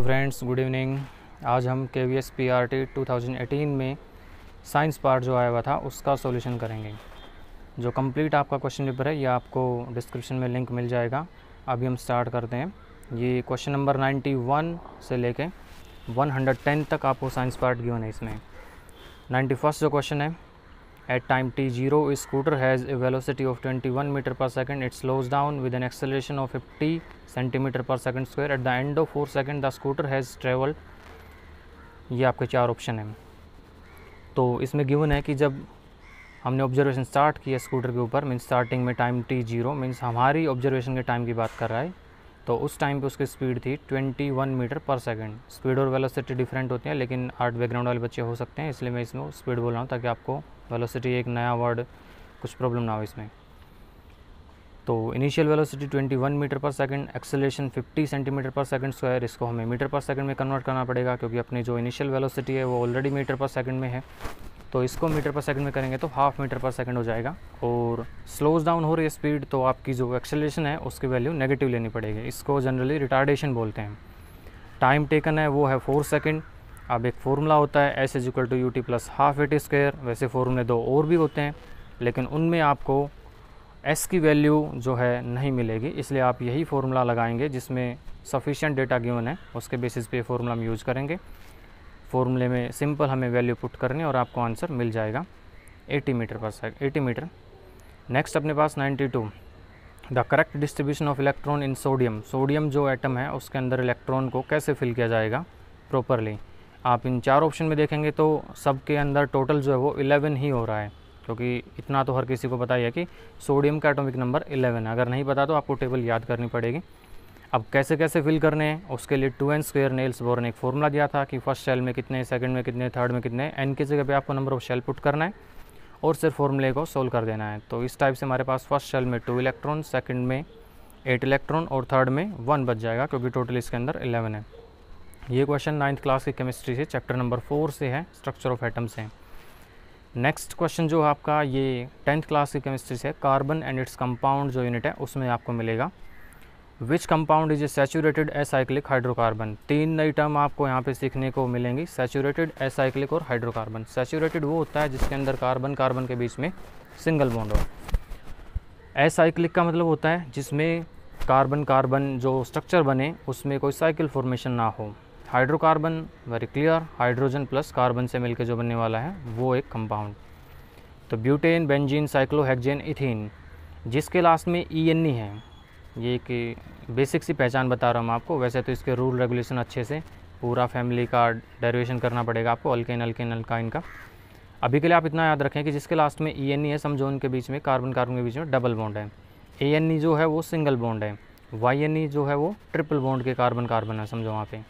तो friends good evening. आज हम KVS PRT 2018 में साइंस पार्ट जो आया हुआ था उसका सॉल्यूशन करेंगे। जो कंप्लीट आपका क्वेश्चन पेपर है ये आपको डिस्क्रिप्शन में लिंक मिल जाएगा। अभी हम स्टार्ट करते हैं। ये क्वेश्चन नंबर 91 से लेके 110 तक आपको साइंस पार्ट गिवन है। इसमें 91 जो क्वेश्चन है, at time t0 scooter has a velocity of 21 meter per second. It slows down with an acceleration of 50 centimeter per second square. At the end of 4 seconds the scooter has traveled. ये आपके चार option हैं। तो इसमें given है कि जब हमने ऑब्जर्वेशन स्टार्ट किया स्कूटर के ऊपर, मीन्स स्टार्टिंग में टाइम t0 मीन्स हमारी ऑब्जर्वेशन के टाइम की बात कर रहा है, तो उस टाइम पे उसकी स्पीड थी 21 मीटर पर सेकंड। स्पीड और वेलोसिटी डिफरेंट होती हैं, लेकिन आर्ट बैकग्राउंड वाले बच्चे हो सकते हैं, इसलिए मैं इसमें स्पीड बोल रहा हूँ ताकि आपको वेलोसिटी एक नया वर्ड कुछ प्रॉब्लम ना हो इसमें। तो इनिशियल वेलोसिटी 21 मीटर पर सेकंड, एक्सेलरेशन 50 सेंटीमीटर पर सेकंड स्क्वायर। इसको हमें मीटर पर सेकंड में कन्वर्ट करना पड़ेगा क्योंकि अपनी जो इनिशियल वेलोसिटी है वो ऑलरेडी मीटर पर सेकंड में है, तो इसको मीटर पर सेकंड में करेंगे तो हाफ मीटर पर सेकंड हो जाएगा। और स्लोज डाउन हो रही है स्पीड, तो आपकी जो एक्सेलरेशन है उसकी वैल्यू नेगेटिव लेनी पड़ेगी। इसको जनरली रिटार्डेशन बोलते हैं। टाइम टेकन है वो है 4 सेकंड। अब एक फार्मूला होता है S = UT + half AT square. वैसे फार्मूले दो और भी होते हैं, लेकिन उनमें आपको S की वैल्यू जो है नहीं मिलेगी, इसलिए आप यही फार्मूला लगाएंगे जिसमें सफिशिएंट डेटा गिवन है, उसके बेसिस पे फार्मूला हम यूज़ करेंगे। फार्मूले में सिंपल हमें वैल्यू पुट करनी है और आपको आंसर मिल जाएगा 80 मीटर पर सेकंड, 80 मीटर। नेक्स्ट अपने पास 92, the correct distribution of electron in sodium. Sodium जो एटम है उसके अंदर इलेक्ट्रॉन को कैसे फिल किया जाएगा प्रॉपरली। आप इन चार ऑप्शन में देखेंगे तो सबके अंदर टोटल जो है वो 11 ही हो रहा है, क्योंकि इतना तो हर किसी को पता ही है कि सोडियम का एटॉमिक नंबर 11 है। अगर नहीं पता तो आपको टेबल याद करनी पड़ेगी। अब कैसे कैसे फिल करने हैं उसके लिए 2n² नेल्स बोर ने एक फॉर्मूला दिया था कि फर्स्ट शेल में कितने, सेकंड में कितने, थर्ड में कितने। n की जगह पे आपको नंबर ऑफ शेल पुट करना है और सिर्फ फॉर्मूले को सोल्व कर देना है। तो इस टाइप से हमारे पास फर्स्ट शेल में 2 इलेक्ट्रॉन, सेकंड में 8 इलेक्ट्रॉन और थर्ड में 1 बच जाएगा क्योंकि टोटल इसके अंदर 11 है। ये क्वेश्चन 9th क्लास की केमिस्ट्री से चैप्टर नंबर 4 से है, स्ट्रक्चर ऑफ एटम्स है। नेक्स्ट क्वेश्चन जो आपका ये 10th क्लास की केमिस्ट्री से कार्बन एंड इट्स कंपाउंड जो यूनिट है उसमें आपको मिलेगा which compound is a saturated acyclic hydrocarbon. 3 नई टर्म आपको यहाँ पे सीखने को मिलेंगी, सैचुरेटेड, एसाइक्लिक और हाइड्रोकार्बन। सैचुरेटेड वो होता है जिसके अंदर कार्बन कार्बन के बीच में सिंगल बॉन्ड हो। एसाइक्लिक का मतलब होता है जिसमें कार्बन कार्बन जो स्ट्रक्चर बने उसमें कोई साइकिल फॉर्मेशन ना हो। Hydrocarbon very clear, hydrogen plus carbon से मिलकर जो बनने वाला है वो एक कंपाउंड। तो ब्यूटेन, बेंजीन, साइक्लोहेक्सेन, इथीन, जिसके लास्ट में EN है, ये कि बेसिक सी पहचान बता रहा हूँ आपको। वैसे तो इसके रूल रेगुलेशन अच्छे से पूरा फैमिली का डेरिवेशन करना पड़ेगा आपको, अल्केन अल्केन अल्काइन का। अभी के लिए आप इतना याद रखें कि जिसके लास्ट में EN है, समझो उनके बीच में कार्बन कार्बन के बीच में डबल बॉन्ड है। AN जो है वो सिंगल बॉन्ड है, YN जो है वो ट्रिपल बॉन्ड के कार्बन कार्बन है, समझो वहाँ पे।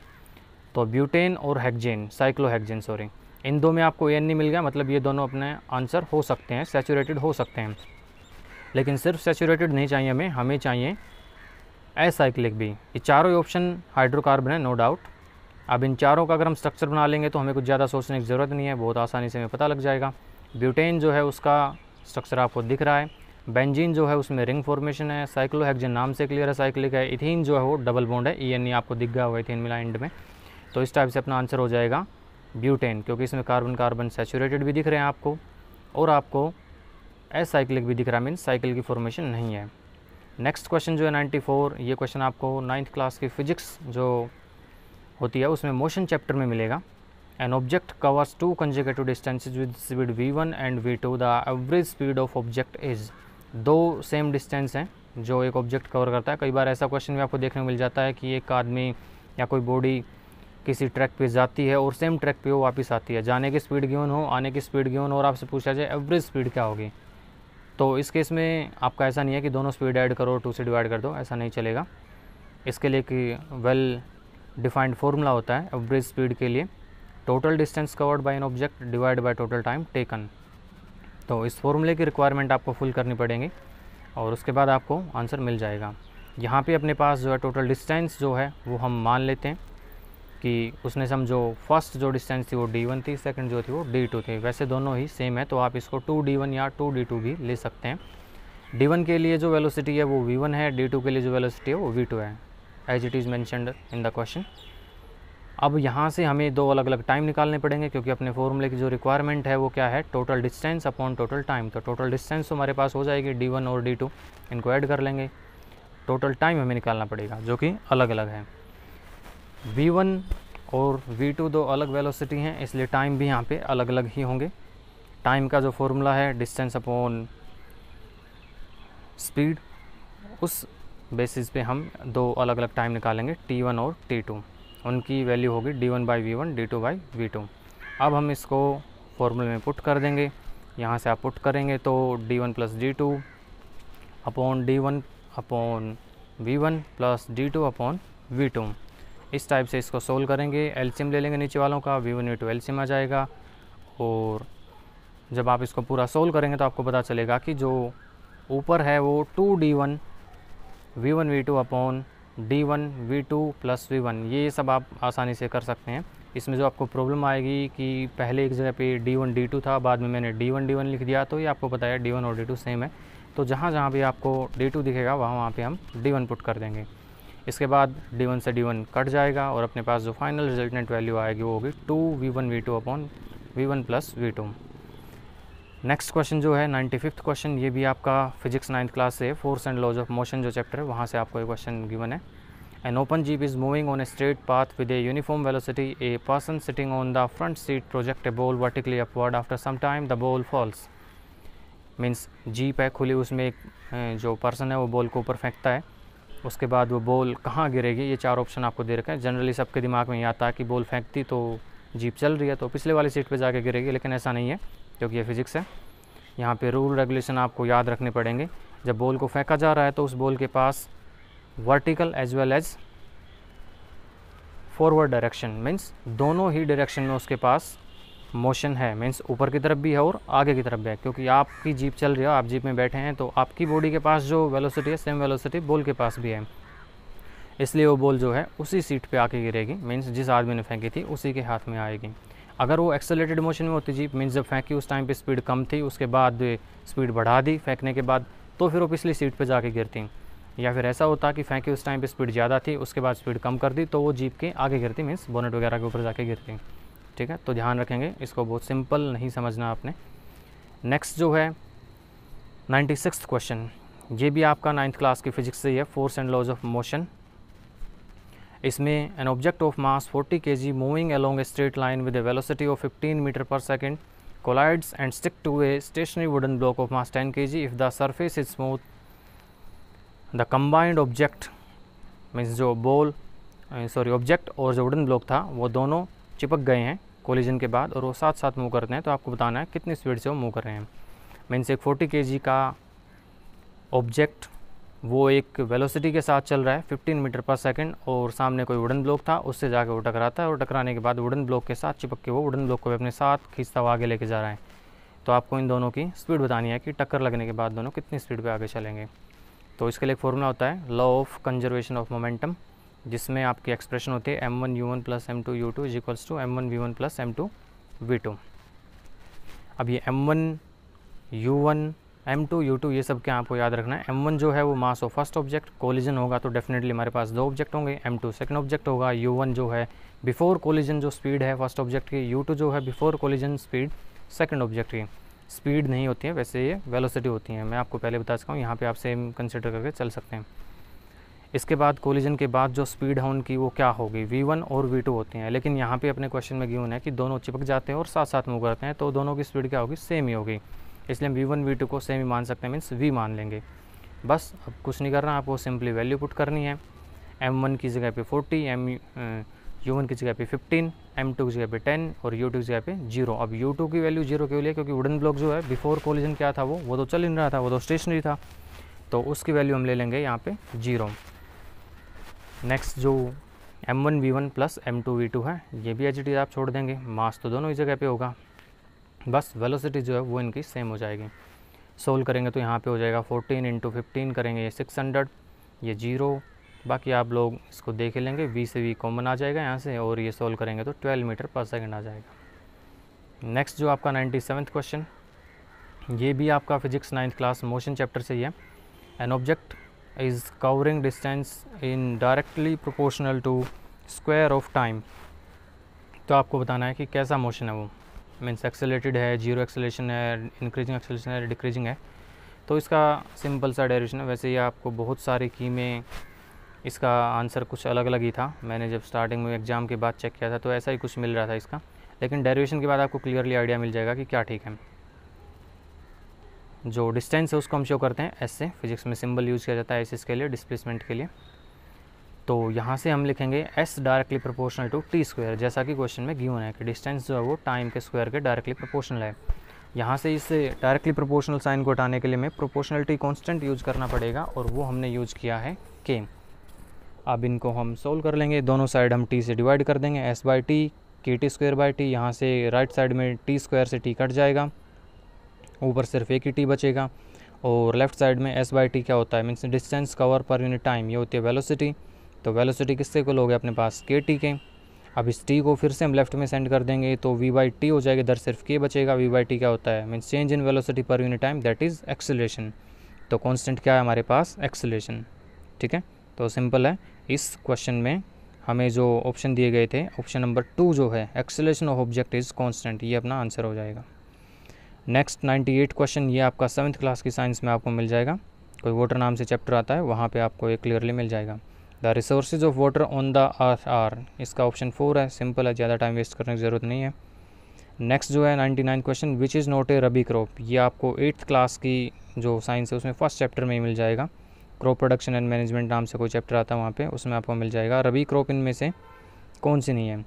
तो ब्यूटेन और हेक्सेन, साइक्लोहेक्सेन सॉरी, इन दो में आपको AN मिल गया, मतलब ये दोनों अपने आंसर हो सकते हैं, सैचुरेटेड हो सकते हैं। लेकिन सिर्फ सैचुरेटेड नहीं चाहिए हमें चाहिए एसाइक्लिक भी। ये चारों ऑप्शन हाइड्रोकार्बन है, नो डाउट। अब इन चारों का अगर हम स्ट्रक्चर बना लेंगे तो हमें कुछ ज़्यादा सोचने की ज़रूरत नहीं है, बहुत आसानी से हमें पता लग जाएगा। ब्यूटेन जो है उसका स्ट्रक्चर आपको दिख रहा है, बेंजीन जो है उसमें रिंग फॉर्मेशन है, साइक्लोहेक्सेन नाम से क्लियर है साइक्लिक है, इथीन जो है वो डबल बॉन्ड है, EN आपको दिख गया हुआ इथीन मिला एंड में। तो इस टाइप से अपना आंसर हो जाएगा ब्यूटेन, क्योंकि इसमें कार्बन कार्बन सैचुरेटेड भी दिख रहे हैं आपको और आपको एसाइक्लिक भी दिख रहा है, मीन्स साइकिल की फॉर्मेशन नहीं है। नेक्स्ट क्वेश्चन जो है 94, ये क्वेश्चन आपको 9th क्लास की फिजिक्स जो होती है उसमें मोशन चैप्टर में मिलेगा। An object covers 2 consecutive distances with speed V1 and V2, the average speed of object is. 2 same distance हैं जो एक ऑब्जेक्ट कवर करता है। कई बार ऐसा क्वेश्चन भी आपको देखने को मिल जाता है कि एक आदमी या कोई बॉडी किसी ट्रैक पे जाती है और सेम ट्रैक पे वो वापस आती है, जाने की स्पीड गिवन हो, आने की स्पीड गिवन हो, और आपसे पूछा जाए एवरेज स्पीड क्या होगी। तो इस केस में आपका ऐसा नहीं है कि दोनों स्पीड ऐड करो 2 से डिवाइड कर दो, ऐसा नहीं चलेगा। इसके लिए कि वेल डिफाइंड फार्मूला होता है एवरेज स्पीड के लिए, total distance covered by an object divide by total time taken. तो इस फार्मूले की रिक्वायरमेंट आपको फुल करनी पड़ेगी और उसके बाद आपको आंसर मिल जाएगा। यहाँ पे अपने पास जो है टोटल डिस्टेंस जो है वो हम मान लेते हैं कि उसने समझो फर्स्ट जो डिस्टेंस थी वो D1 थी, सेकंड जो थी वो D2 थी। वैसे दोनों ही सेम है तो आप इसको 2D1 या 2D2 भी ले सकते हैं। D1 के लिए जो वेलोसिटी है वो V1 है, D2 के लिए जो वेलोसिटी है वो V2 है, as it is mentioned in the question. अब यहाँ से हमें दो अलग अलग टाइम निकालने पड़ेंगे, क्योंकि अपने फॉर्मूले की जो रिक्वायरमेंट है वो क्या है, total distance upon total time. तो टोटल डिस्टेंस तो हमारे पास हो जाएगी d1 और d2, इनको ऐड कर लेंगे। टोटल टाइम हमें निकालना पड़ेगा जो कि अलग अलग है। v1 और v2 दो अलग वेलोसिटी हैं, इसलिए टाइम भी यहाँ पे अलग अलग ही होंगे। टाइम का जो फॉर्मूला है डिस्टेंस अपॉन स्पीड, उस बेसिस पे हम दो अलग अलग टाइम निकालेंगे, t1 और t2। उनकी वैल्यू होगी d1/v1 d2/v2। अब हम इसको फॉर्मूले में पुट कर देंगे। यहाँ से आप पुट करेंगे तो d1 + d2 upon d1 upon v1 plus d2 upon v2। इस टाइप से इसको सोल्व करेंगे। एलसीएम ले लेंगे नीचे वालों का, v1 v2 एलसीएम आ जाएगा। और जब आप इसको पूरा सोल्व करेंगे तो आपको पता चलेगा कि जो ऊपर है वो 2d1 v1 v2 upon d1 v2 plus v1, ये सब आप आसानी से कर सकते हैं। इसमें जो आपको प्रॉब्लम आएगी कि पहले एक जगह पे d1 d2 था, बाद में मैंने d1 d1 लिख दिया, तो ये आपको पता है d1 और d2 सेम है। तो जहाँ जहाँ भी आपको d2 दिखेगा वहाँ पे हम d1 पुट कर देंगे। इसके बाद d1 से d1 कट जाएगा और अपने पास जो फाइनल रिजल्टेंट वैल्यू आएगी वो होगी 2v1 v2 upon v1 plus v2। Next question जो है 95th क्वेश्चन, ये भी आपका फिजिक्स 9th क्लास से force and laws of motion जो चैप्टर है वहाँ से आपको ये क्वेश्चन गिवन है। An open jeep is moving on a straight path with a uniform velocity. A person sitting on the front seat project a ball vertically upward. After some time the ball falls. Means jeep है खुली, उसमें एक जो person है वो ball को ऊपर फेंकता है, उसके बाद वो बॉल कहाँ गिरेगी, ये चार ऑप्शन आपको दे रखे हैं। जनरली सबके दिमाग में ये आता है कि बॉल फेंकती तो जीप चल रही है तो पिछले वाली सीट पे जाके गिरेगी, लेकिन ऐसा नहीं है क्योंकि ये फिजिक्स है। यहाँ पे रूल रेगुलेशन आपको याद रखने पड़ेंगे। जब बॉल को फेंका जा रहा है तो उस बॉल के पास vertical as well as forward direction, means दोनों ही डायरेक्शन में उसके पास मोशन है। मीन्स ऊपर की तरफ भी है और आगे की तरफ भी है, क्योंकि आपकी जीप चल रही है, आप जीप में बैठे हैं, तो आपकी बॉडी के पास जो वेलोसिटी है सेम वेलोसिटी बॉल के पास भी है, इसलिए वो बॉल जो है उसी सीट पे आके गिरेगी। मीन्स जिस आदमी ने फेंकी थी उसी के हाथ में आएगी। अगर वो एक्सेलरेटेड मोशन में होती जीप, मीन्स जब फेंकी उस टाइम पे स्पीड कम थी, उसके बाद स्पीड बढ़ा दी फेंकने के बाद, तो फिर वो पिछली सीट पे जाके गिरती। या फिर ऐसा होता कि फेंकी उस टाइम पे स्पीड ज़्यादा थी, उसके बाद स्पीड कम कर दी, तो वो जीप के आगे गिरती, मीन्स बोनेट वगैरह के ऊपर जाके गिरती। ठीक है, तो ध्यान रखेंगे, इसको बहुत सिंपल नहीं समझना आपने। नेक्स्ट जो है 96th क्वेश्चन, ये भी आपका 9th क्लास की फिजिक्स से ही है, force and laws of motion. इसमें an object of mass 40 kg moving along a straight line with a velocity of 15 metre per second collides and stick to a stationary wooden block of mass 10 kg. if the surface is smooth, the combined object means जो ball object और जो wooden block था वो दोनों चिपक गए हैं collision के बाद और वो साथ साथ मूव करते हैं, तो आपको बताना है कितनी स्पीड से वो मूव कर रहे हैं। मीन्स एक 40 kg का ऑब्जेक्ट वो एक वेलोसिटी के साथ चल रहा है 15 मीटर पर सेकंड, और सामने कोई वुडन ब्लॉक था, उससे जाकर वो टकराता है और टकराने के बाद वुडन ब्लॉक के साथ चिपक के वो वुडन ब्लॉक को भी अपने साथ खींचता हुआ आगे लेके जा रहा है। तो आपको इन दोनों की स्पीड बतानी है कि टक्कर लगने के बाद दोनों कितनी स्पीड पे आगे चलेंगे। तो इसके लिए एक फॉर्मूला होता है law of conservation of momentum, जिसमें आपकी एक्सप्रेशन होती है m1u1 plus m2u2 is equals to m1v1 plus m2v2। अब ये m1u1 m2u2 ये सब क्या आपको याद रखना है। m1 जो है वो mass of first object, collision होगा तो डेफिनेटली हमारे पास दो ऑब्जेक्ट होंगे। m2 सेकंड ऑब्जेक्ट होगा। u1 जो है बिफोर कोलिजन जो स्पीड है फर्स्ट ऑब्जेक्ट की। u2 जो है before collision speed second object की। स्पीड नहीं होती है वैसे, ये वेलोसिटी होती है, मैं आपको पहले बता चुका हूँ, यहाँ पे आप सेम कंसिडर करके चल सकते हैं। इसके बाद कोलिजन के बाद जो स्पीड है उनकी वो क्या होगी, v1 और v2 होती हैं, लेकिन यहाँ पे अपने क्वेश्चन में गिवन है कि दोनों चिपक जाते हैं और साथ साथ मूव करते हैं, तो दोनों की स्पीड क्या होगी, सेम ही होगी, इसलिए हम v1 v2 को सेम ही मान सकते हैं, मीन्स v मान लेंगे। बस अब कुछ नहीं करना, आपको सिंपली वैल्यू पुट करनी है। m1 की जगह पे 40, u1 की जगह पे 15, m2 की जगह पे 10 और u2 की जगह पे 0। अब u2 की वैल्यू 0 क्यों लिए, क्योंकि वुडन ब्लॉक जो है बिफोर कोलिजन क्या था, वो तो चल नहीं रहा था, वो तो स्टेशनरी था, तो उसकी वैल्यू हम ले लेंगे यहाँ पे 0। नेक्स्ट जो m1 v1 plus m2 v2 है, ये भी एच डी आप छोड़ देंगे, मास तो दोनों ही जगह पे होगा, बस वेलोसिटी जो है वो इनकी सेम हो जाएगी। सोल्व करेंगे तो यहाँ पे हो जाएगा 14 × 15 करेंगे ये 600, ये 0, बाकी आप लोग इसको देख लेंगे, v से v कॉमन आ जाएगा यहाँ से, और ये सोल्व करेंगे तो 12 मीटर पर सेकंड आ जाएगा। नेक्स्ट जो आपका 97th क्वेश्चन, ये भी आपका physics 9th class motion chapter से ही है। An object is covering distance in directly proportional to square of time तो आपको बताना है कि कैसा मोशन है वो, मीन्स एक्सेलरेटेड है, जीरो एक्सेलरेशन है, इंक्रीजिंग एक्सेलरेशन है, डिक्रीजिंग है। तो इसका सिंपल सा डेरिवेशन है। वैसे ही आपको बहुत सारी की में इसका आंसर कुछ अलग अलग ही था, मैंने जब स्टार्टिंग में एग्ज़ाम के बाद चेक किया था तो ऐसा ही कुछ मिल रहा था इसका, लेकिन डेरिवेशन के बाद आपको क्लियरली आइडिया मिल जाएगा कि क्या ठीक है। जो डिस्टेंस है उसको हम शो करते हैं एस से, फिजिक्स में सिंबल यूज़ किया जाता है एस इसके लिए, डिस्प्लेसमेंट के लिए। तो यहाँ से हम लिखेंगे S directly proportional to T square, जैसा कि क्वेश्चन में गिवन है कि डिस्टेंस जो है वो टाइम के स्क्वायर के डायरेक्टली प्रोपोर्शनल है। यहाँ से इस डायरेक्टली प्रोपोर्शनल साइन को हटाने के लिए हमें प्रोपोर्शनलिटी कांस्टेंट यूज़ करना पड़ेगा, और वो हमने यूज़ किया है के। अब इनको हम सोल्व कर लेंगे, दोनों साइड हम टी से डिवाइड कर देंगे, एस बाई टी के टी स्क्वायर बाई टी। यहाँ से राइट साइड में टी स्क्वायर से टी कट जाएगा, ऊपर सिर्फ एक ही टी बचेगा, और लेफ्ट साइड में एस बाई टी क्या होता है, means distance cover per unit time, ये होती है वेलोसिटी। तो वेलोसिटी किससे इक्वल हो गया अपने पास, के टी के। अब इस टी को फिर से हम लेफ्ट में सेंड कर देंगे तो वी बाई टी हो जाएगी, इधर सिर्फ के बचेगा। वी बाई टी क्या होता है, means change in velocity per unit time, that is acceleration. तो कांस्टेंट क्या है हमारे पास, एक्सेलरेशन। ठीक है, तो सिंपल है। इस क्वेश्चन में हमें जो ऑप्शन दिए गए थे, ऑप्शन नंबर 2 जो है acceleration of object is constant, ये अपना आंसर हो जाएगा। नेक्स्ट 98 क्वेश्चन, ये आपका 7th क्लास की साइंस में आपको मिल जाएगा, कोई वाटर नाम से चैप्टर आता है, वहाँ पे आपको ये क्लियरली मिल जाएगा। The resources of water on the earth are, इसका ऑप्शन 4 है, सिंपल है, ज़्यादा टाइम वेस्ट करने की ज़रूरत नहीं है। नेक्स्ट जो है 99 question, which is not a rabi crop, ये आपको 8th क्लास की जो साइंस है उसमें फर्स्ट चैप्टर में ही मिल जाएगा। क्रॉप प्रोडक्शन एंड मैनेजमेंट नाम से कोई चैप्टर आता है वहाँ पे, उसमें आपको मिल जाएगा। रबी क्रॉप इनमें से कौन सी नहीं है,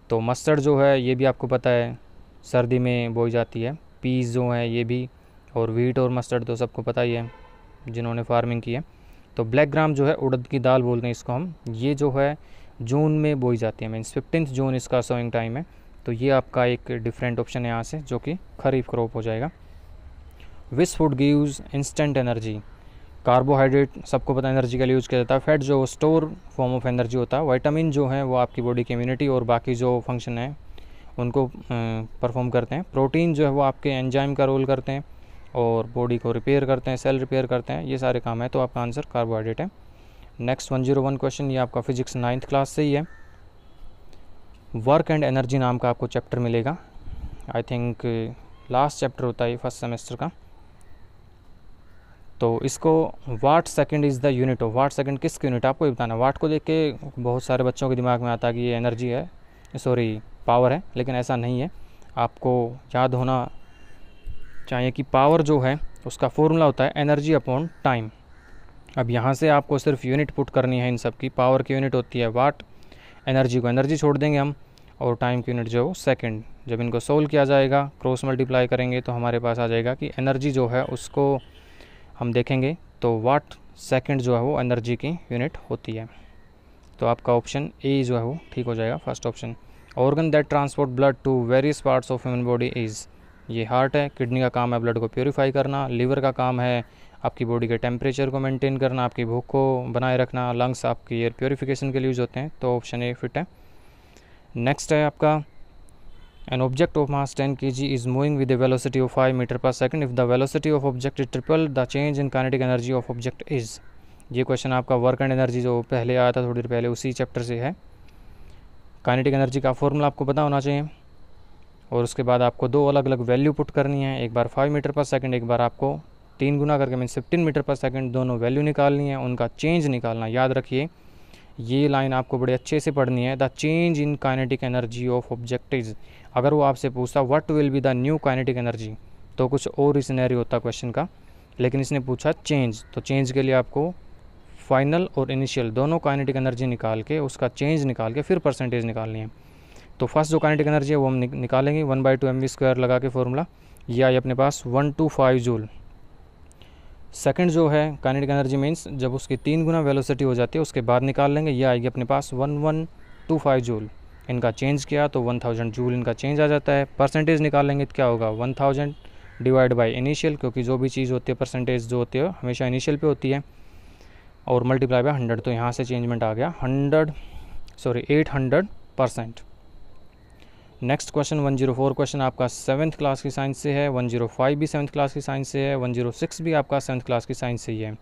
तो मस्टर्ड जो है ये भी आपको पता है सर्दी में बोई जाती है, पीस जो है ये भी, और वीट और मस्टर्ड तो सबको पता ही है जिन्होंने फार्मिंग की है। तो ब्लैक ग्राम जो है उड़द की दाल बोलते हैं इसको हम, ये जो है जून में बोई जाती है, मीन्स 15 जून इसका सोइंग टाइम है। तो ये आपका एक डिफरेंट ऑप्शन है यहाँ से, जो कि खरीफ क्रॉप हो जाएगा। Which food gives instant energy, carbohydrate सबको पता है एनर्जी के लिए यूज़ किया जाता है। फैट जो स्टोर फॉर्म ऑफ एनर्जी होता है। विटामिन जो है वो आपकी बॉडी की इम्यूनिटी और बाकी जो फंक्शन है उनको परफॉर्म करते हैं। प्रोटीन जो है वो आपके एंजाइम का रोल करते हैं और बॉडी को रिपेयर करते हैं, सेल रिपेयर करते हैं, ये सारे काम है। तो आपका आंसर कार्बोहाइड्रेट है। नेक्स्ट 101 क्वेश्चन, ये आपका फिजिक्स 9th क्लास से ही है। वर्क एंड एनर्जी नाम का आपको चैप्टर मिलेगा, आई थिंक लास्ट चैप्टर होता है फर्स्ट सेमेस्टर का। तो इसको watt second is the unit of, watt second किसकी यूनिट आपको ये बताना। वाट को देख के बहुत सारे बच्चों के दिमाग में आता है कि ये एनर्जी है, सॉरी पावर है, लेकिन ऐसा नहीं है। आपको याद होना चाहिए कि पावर जो है उसका फॉर्मूला होता है एनर्जी अपॉन टाइम। अब यहाँ से आपको सिर्फ यूनिट पुट करनी है इन सब की। पावर की यूनिट होती है वाट, एनर्जी को एनर्जी छोड़ देंगे हम, और टाइम की यूनिट जो है वो सेकेंड। जब इनको सोल्व किया जाएगा, क्रॉस मल्टीप्लाई करेंगे तो हमारे पास आ जाएगा कि एनर्जी जो है उसको हम देखेंगे तो वाट सेकंड जो है वो एनर्जी की यूनिट होती है। तो आपका ऑप्शन ए जो है वो ठीक हो जाएगा, first option. Organ that transport blood to various parts of human body is, ये हार्ट है। किडनी का काम है ब्लड को प्योरीफाई करना। लीवर का काम है आपकी बॉडी के टेम्परेचर को मेंटेन करना, आपकी भूख को बनाए रखना। लंग्स आपकी एयर प्योरीफिकेशन के लिए यूज़ होते हैं, तो ऑप्शन ए फिट है। नेक्स्ट है आपका an object of mass 10 kg is moving with a velocity of 5 meter per second. If the velocity of object is triple, the change in kinetic energy of object is, ये question आपका work and energy जो पहले आया था थोड़ी देर पहले उसी chapter से है। काइनेटिक एनर्जी का फॉर्मूला आपको पता होना चाहिए, और उसके बाद आपको दो अलग अलग वैल्यू पुट करनी है, एक बार 5 मीटर पर सेकंड, एक बार आपको 3 गुना करके मीन 15 मीटर पर सेकंड, दोनों वैल्यू निकालनी है, उनका चेंज निकालना। याद रखिए ये लाइन आपको बड़े अच्छे से पढ़नी है। The change in kinetic energy of object is, अगर वो आपसे पूछता what will be the new kinetic energy तो कुछ और ही सिनेरियो होता क्वेश्चन का, लेकिन इसने पूछा चेंज। तो चेंज के लिए आपको फाइनल और इनिशियल दोनों काइनेटिक एनर्जी निकाल के उसका चेंज निकाल के फिर परसेंटेज निकालनी है। तो फर्स्ट जो काइनेटिक एनर्जी है वो हम निकालेंगे 1/2 mv² लगा के फॉर्मूला, ये आई अपने पास 125 जूल। सेकंड जो है काइनेटिक एनर्जी मीन्स जब उसकी 3 गुना वेलोसिटी हो जाती है उसके बाद निकाल लेंगे, ये आएगी अपने पास 1125 जूल। इनका चेंज किया तो 1000 जूल इनका चेंज आ जाता है। परसेंटेज निकालेंगे तो क्या होगा 1000 डिवाइड बाई इनिशियल, क्योंकि जो भी चीज़ होती है परसेंटेज जो होती है हमेशा इनिशियल पे होती है, और मल्टीप्लाई बाय 100। तो यहाँ से चेंजमेंट आ गया 800%। नेक्स्ट क्वेश्चन 104 क्वेश्चन आपका 7th क्लास की साइंस से है, 105 भी 7th क्लास की साइंस से है, 106 भी आपका 7th क्लास की साइंस से ही है।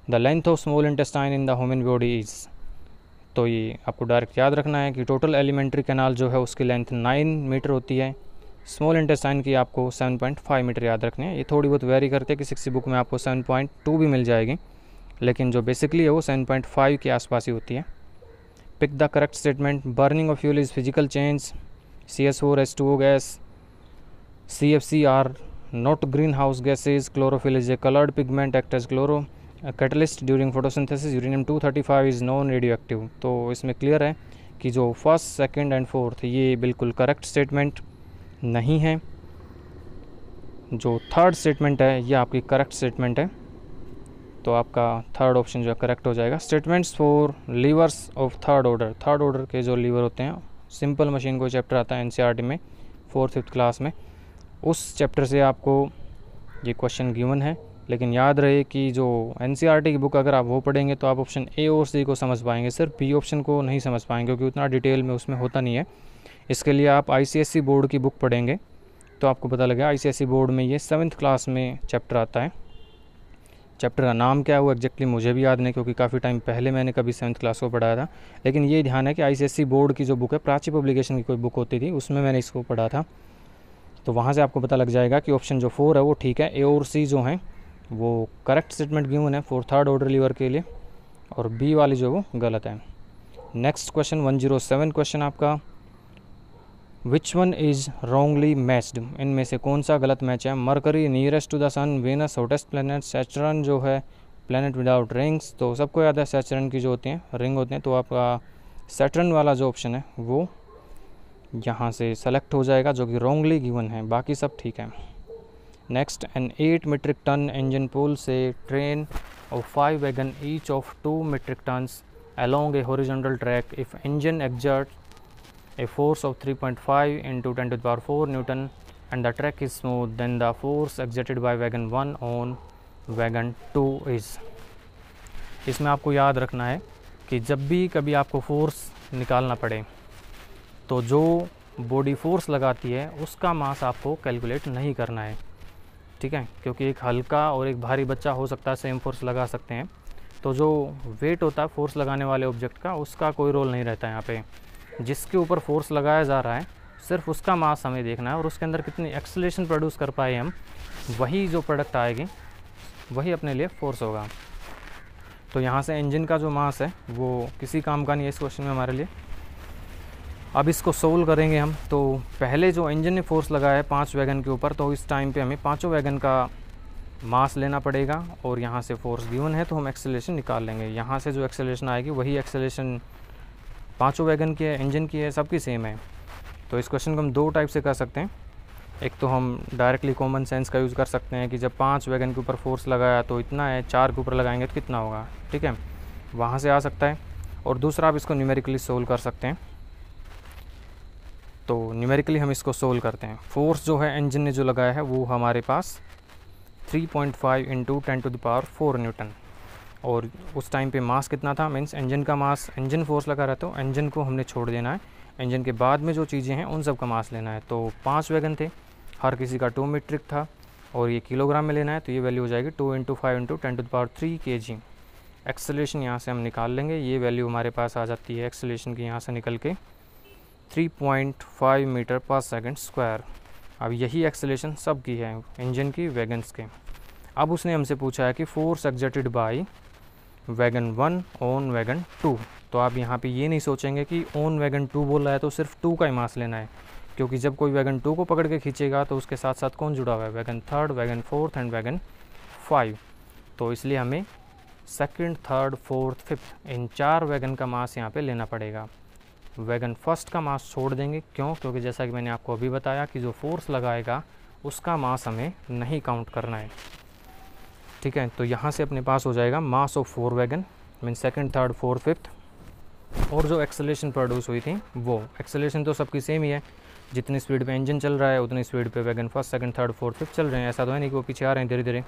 The length of small intestine in the human body is, तो ये आपको डायरेक्ट याद रखना है कि टोटल एलिमेंट्री कैनाल जो है उसकी लेंथ 9 मीटर होती है। स्मॉल इंटेस्टाइन की आपको 7.5 मीटर याद रखने हैं। ये थोड़ी बहुत वेरी करते हैं, किसी किसी बुक में आपको 7.2 भी मिल जाएगी, लेकिन जो बेसिकली है वो 7.5 के आसपास ही होती है। Pick the correct statement. Burning of fuel is physical change. CS4H2O gas, CFC are not greenhouse gases. Chlorophyll is a coloured pigment act as chloro catalyst during photosynthesis. Uranium 235 is non radioactive. तो इसमें clear है कि जो first, second and fourth ये बिल्कुल correct statement नहीं है। जो थर्ड स्टेटमेंट है ये आपकी करेक्ट स्टेटमेंट है, तो आपका थर्ड ऑप्शन जो है करेक्ट हो जाएगा। Statements for levers of third order. Third order के जो लीवर होते हैं, सिंपल मशीन को चैप्टर आता है NCERT में 4th-5th क्लास में, उस चैप्टर से आपको ये क्वेश्चन गिवन है। लेकिन याद रहे कि जो NCERT की बुक अगर आप वो पढ़ेंगे तो आप ऑप्शन A और C को समझ पाएंगे, सिर्फ B ऑप्शन को नहीं समझ पाएंगे, क्योंकि उतना डिटेल में उसमें होता नहीं है। इसके लिए आप ICSE बोर्ड की बुक पढ़ेंगे तो आपको पता लगेगा। ICSE बोर्ड में ये 7th क्लास में चैप्टर आता है। चैप्टर का नाम क्या है वो एग्जैक्टली मुझे भी याद नहीं, क्योंकि काफ़ी टाइम पहले मैंने कभी 7th क्लास को पढ़ाया था। लेकिन ये ध्यान है कि ICSE बोर्ड की जो बुक है, प्राची पब्लिकेशन की कोई बुक होती थी, उसमें मैंने इसको पढ़ा था। तो वहाँ से आपको पता लग जाएगा कि ऑप्शन जो 4 है वो ठीक है। A और C जो हैं वो करेक्ट स्टेटमेंट गिवन है फॉर थर्ड ऑर्डर लीवर के लिए, और B वाली जो वो गलत है। नेक्स्ट क्वेश्चन 107 क्वेश्चन आपका, which one is wrongly matched. इनमें से कौन सा गलत मैच है। Mercury nearest to the sun, Venus hottest planet, Saturn जो है प्लैनेट विदाउट रिंग्स। तो सबको याद है सैटर्न की जो होती हैं रिंग होते हैं, तो आपका सैटर्न वाला जो ऑप्शन है वो यहाँ से सेलेक्ट हो जाएगा, जो कि रॉन्गली गिवन है, बाकी सब ठीक है। Next, an 8 metric ton engine pull से train of 5 wagon each of 2 metric tons along a horizontal track if engine exerts a force of 3.5 into 10 to the power 4 Newton and the track is smooth, then the force exerted by wagon 1 on wagon 2 is। इसमें आपको याद रखना है कि जब भी कभी आपको फोर्स निकालना पड़े तो जो बॉडी फोर्स लगाती है उसका मास आपको कैलकुलेट नहीं करना है, ठीक है, क्योंकि एक हल्का और एक भारी बच्चा हो सकता है सेम फोर्स लगा सकते हैं। तो जो वेट होता है फोर्स लगाने वाले ऑब्जेक्ट का, उसका कोई रोल नहीं रहता है यहाँ पे। जिसके ऊपर फोर्स लगाया जा रहा है सिर्फ उसका मास हमें देखना है, और उसके अंदर कितनी एक्सेलरेशन प्रोड्यूस कर पाए हम, वही जो प्रोडक्ट आएगी वही अपने लिए फोर्स होगा। तो यहाँ से इंजन का जो मास है वो किसी काम का नहीं है इस क्वेश्चन में हमारे लिए। अब इसको सोल्व करेंगे हम। तो पहले जो इंजन ने फोर्स लगाया है 5 वैगन के ऊपर, तो इस टाइम पे हमें 5 वैगन का मास लेना पड़ेगा, और यहाँ से फोर्स गिवन है तो हम एक्सेलरेशन निकाल लेंगे। यहाँ से जो एक्सेलरेशन आएगी वही एक्सेलरेशन 5 वैगन की है, इंजन की है, सबकी सेम है। तो इस क्वेश्चन को हम 2 टाइप से कर सकते हैं। एक तो हम डायरेक्टली कॉमन सेंस का यूज़ कर सकते हैं कि जब 5 वैगन के ऊपर फोर्स लगाया तो इतना है, 4 के ऊपर लगाएंगे तो कितना होगा, ठीक है, वहाँ से आ सकता है। और दूसरा आप इसको न्यूमेरिकली सोल्व कर सकते हैं। तो न्यूमेरिकली हम इसको सोल्व करते हैं। फोर्स जो है इंजन ने जो लगाया है वो हमारे पास 3.5 into 10 to the power 4 newton, और उस टाइम पे मास कितना था, मीन्स इंजन का मास, इंजन फोर्स लगा रहा है तो इंजन को हमने छोड़ देना है, इंजन के बाद में जो चीज़ें हैं उन सब का मास लेना है। तो 5 वैगन थे, हर किसी का 2 मीट्रिक था, और ये किलोग्राम में लेना है, तो ये वैल्यू हो जाएगी 2 into 5 into 10 to the power 3 kg। Acceleration यहाँ से हम निकाल लेंगे, ये वैल्यू हमारे पास आ जाती है एक्सेलरेशन की यहाँ से निकल के 3.5 मीटर पर सेकंड स्क्वायर। अब यही एक्सेलरेशन सब की है इंजन की, वैगन्स के। अब उसने हमसे पूछा है कि force exerted by wagon 1 on wagon 2। तो आप यहाँ पे ये नहीं सोचेंगे कि ऑन वैगन 2 बोल रहा है तो सिर्फ 2 का ही मास लेना है, क्योंकि जब कोई वैगन 2 को पकड़ के खींचेगा तो उसके साथ साथ कौन जुड़ा हुआ है, wagon 3rd, wagon 4th and wagon 5। तो इसलिए हमें 2nd, 3rd, 4th, 5th इन 4 वैगन का मास यहाँ पे लेना पड़ेगा। वैगन फर्स्ट का मास छोड़ देंगे, क्यों, क्योंकि जैसा कि मैंने आपको अभी बताया कि जो फोर्स लगाएगा उसका मास हमें नहीं काउंट करना है, ठीक है। तो यहाँ से अपने पास हो जाएगा mass of 4 wagon, mean 2nd, 3rd, 4th, 5th। और जो एक्सेलरेशन प्रोड्यूस हुई थी वो एक्सेलरेशन तो सबकी सेम ही है, जितनी स्पीड पे इंजन चल रहा है उतनी स्पीड पे wagon first, 2nd, 3rd, 4th, 5th चल रहे हैं, ऐसा तो है नहीं कि वो पीछे आ रहे हैं धीरे धीरे।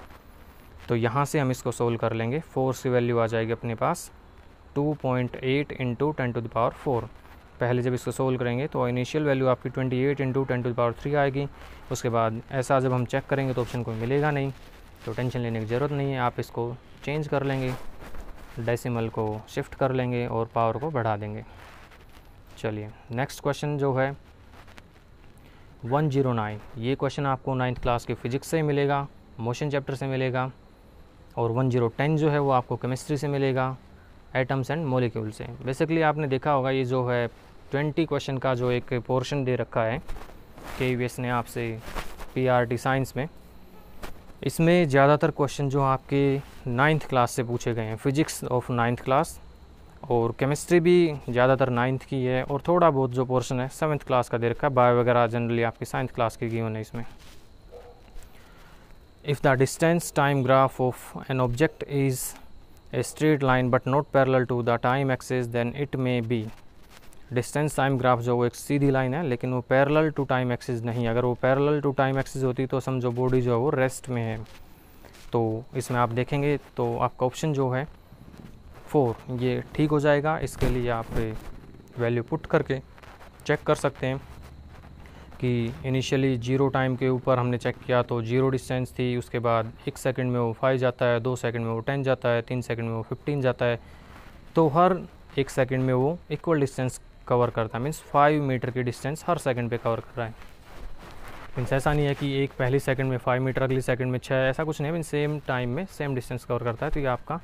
तो यहाँ से हम इसको सोल्व कर लेंगे। फोर्स की वैल्यू आ जाएगी अपने पास 2.8 इंटू 10 टू द पावर 4। पहले जब इसको सोल्व करेंगे तो इनिशियल वैल्यू आपकी 28 इंटू 10 टू द पावर 3 आएगी। उसके बाद ऐसा जब हम चेक करेंगे तो ऑप्शन कोई मिलेगा नहीं, तो टेंशन लेने की ज़रूरत नहीं है, आप इसको चेंज कर लेंगे। डेसिमल को शिफ्ट कर लेंगे और पावर को बढ़ा देंगे। चलिए नेक्स्ट क्वेश्चन जो है 109, ये क्वेश्चन आपको 9th क्लास के फिजिक्स से मिलेगा, मोशन चैप्टर से मिलेगा, और 1010 जो है वो आपको केमिस्ट्री से मिलेगा, एटम्स एंड मॉलिक्यूल से। बेसिकली आपने देखा होगा ये जो है 20 क्वेश्चन का जो एक पोर्शन दे रखा है KVS ने आपसे PRT साइंस में, इसमें ज़्यादातर क्वेश्चन जो आपके 9th क्लास से पूछे गए हैं, फिजिक्स ऑफ 9th क्लास, और केमिस्ट्री भी ज़्यादातर 9th की है, और थोड़ा बहुत जो पोर्शन है 7th क्लास का दे रखा है, बायो वगैरह जनरली आपकी 9th क्लास की गिवन है इसमें। If the distance time graph of an object is a straight line but not parallel to the time axis then it may be. Distance time graph जो वो एक सीधी line है लेकिन वो पैरेलल टू टाइम एक्सिस नहीं। अगर वो parallel to time axis होती तो समझो बॉडी जो है वो रेस्ट में है। तो इसमें आप देखेंगे तो आपका ऑप्शन जो है 4 ये ठीक हो जाएगा। इसके लिए आप वैल्यू पुट करके चेक कर सकते हैं कि इनिशियली 0 टाइम के ऊपर हमने चेक किया तो 0 डिस्टेंस थी, उसके बाद 1 सेकंड में वो 5 जाता है, 2 सेकंड में वो 10 जाता है, 3 सेकंड में वो 15 जाता है। तो हर 1 सेकंड में वो इक्वल डिस्टेंस कवर करता है, मीन्स 5 मीटर की डिस्टेंस हर सेकंड पे कवर कर रहा है। मीन्स ऐसा नहीं है कि एक पहली सेकंड में 5 मीटर, अगली सेकंड में 6, ऐसा कुछ नहीं है। मीन्स सेम टाइम में सेम डिस्टेंस कवर करता है। तो ये आपका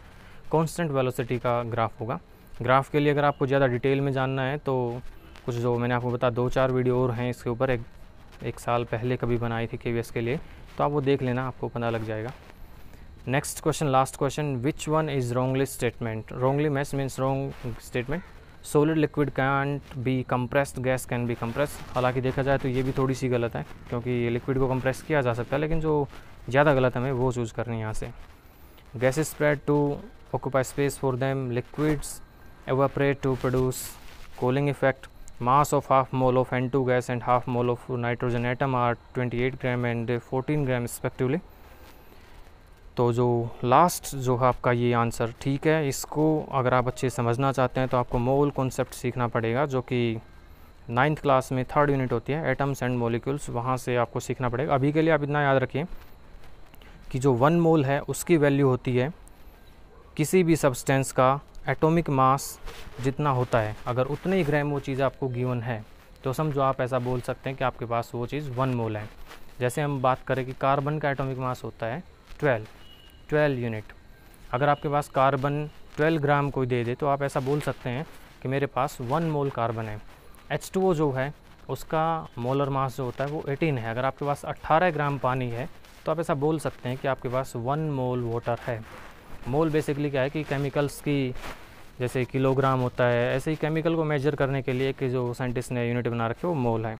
कांस्टेंट वेलोसिटी का ग्राफ होगा। ग्राफ के लिए अगर आपको ज़्यादा डिटेल में जानना है तो कुछ जो मैंने आपको बताया 2-4 वीडियो और हैं इसके ऊपर, एक साल पहले कभी बनाई थी KVS के लिए, तो आप वो देख लेना, आपको पता लग जाएगा। Next question, last question, which one is wrongly statement. Wrongly means wrong statement. Solid liquid cantt B compressed, gas can be compress. हालांकि देखा जाए तो ये भी थोड़ी सी गलत है, क्योंकि लिक्विड को कंप्रेस किया जा सकता है, लेकिन जो ज़्यादा गलत हमें वो चूज़ करनी है यहाँ से। Gas spread to occupy space for them, liquids evaporate to produce cooling effect, mass of half mole of N2 gas and half mole of nitrogen atom are 28 gram and 14 gram respectively। तो जो last जो है आपका ये answer ठीक है। इसको अगर आप अच्छे समझना चाहते हैं तो आपको मोल कॉन्सेप्ट सीखना पड़ेगा, जो कि 9th क्लास में 3rd यूनिट होती है, एटम्स एंड मॉलिक्यूल्स, वहाँ से आपको सीखना पड़ेगा। अभी के लिए आप इतना याद रखिए कि जो 1 मोल है उसकी वैल्यू होती है किसी भी सब्सटेंस का एटॉमिक मास जितना होता है। अगर उतने ही ग्राम वो चीज़ आपको गिवन है तो समझो आप ऐसा बोल सकते हैं कि आपके पास वो चीज़ 1 मोल है। जैसे हम बात करें कि कार्बन का एटॉमिक मास होता है 12 यूनिट। अगर आपके पास कार्बन 12 ग्राम कोई दे दे तो आप ऐसा बोल सकते हैं कि मेरे पास 1 मोल कार्बन है। H2O जो है उसका मोलर मास जो होता है वो 18 है। अगर आपके पास 18 ग्राम पानी है तो आप ऐसा बोल सकते हैं कि आपके पास 1 मोल वाटर है। मोल बेसिकली क्या है कि केमिकल्स की जैसे किलोग्राम होता है, ऐसे ही केमिकल को मेजर करने के लिए कि जो साइंटिस्ट ने यूनिट बना रखी है वो मोल है।